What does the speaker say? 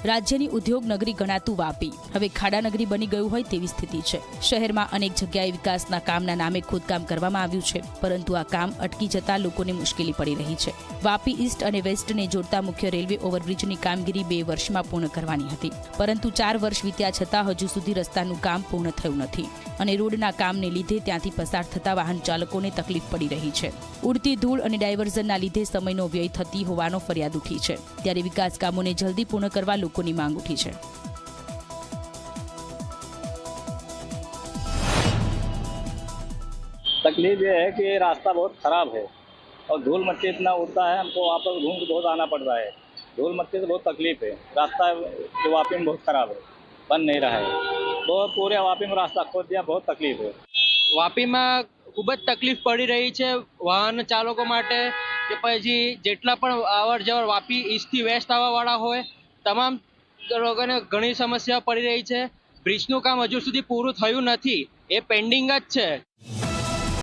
રાજ્યની ઉદ્યોગ નગરી ગણાતું વાપી હવે ખાડા નગરી બની ગયું હોય તેવી સ્થિતિ છે। શહેરમાં અનેક જગ્યાએ વિકાસના કામના નામે ખોદકામ કરવામાં આવ્યું છે, પરંતુ આ કામ અટકી જતા લોકોને મુશ્કેલી પડી રહી છે। વાપી ઈસ્ટ અને વેસ્ટને જોડતા મુખ્ય રેલવે ઓવરબ્રિજની કામગીરી 2 વર્ષમાં પૂર્ણ કરવાની હતી, પરંતુ 4 વર્ષ વીત્યા છતાં હજુ સુધી રસ્તાનું કામ પૂર્ણ થયું નથી અને રોડના કામને લીધે ત્યાંથી પસાર થતા વાહન ચાલકોને તકલીફ પડી રહી છે। ઉડતી ધૂળ અને ડાયવર્ઝનના લીધે સમયનો વ્યય થતી હોવાનો ફરિયાદ ઉઠી છે, ત્યારે વિકાસ કામોને જલ્દી પૂર્ણ કરવા લોકોની માંગ ઉઠી છે। तकलीफ ये है कि रास्ता बहुत ख़राब है और धूल मट्टी इतना उड़ता है, हमको वहाँ पर घूम के बहुत आना पड़ रहा है। धूल मट्टी से बहुत तकलीफ है। रास्ता जो वापी में बहुत ख़राब है, बन नहीं रहा है। बहुत पूरे वापी में रास्ता खोद दिया, बहुत तकलीफ है। वापी में खूब ज तकलीफ पड़ी रही है वाहन चालकों माटे के पछी जेटला पण अवर जवर वापी ईस्ट थी वेस्ट आवा वाळा होय तमाम लोगोने घणी समस्या पड़ी रही है। ब्रिजનું કામ હજુ સુધી પૂરું થયું નથી, એ પેન્ડિંગ જ છે।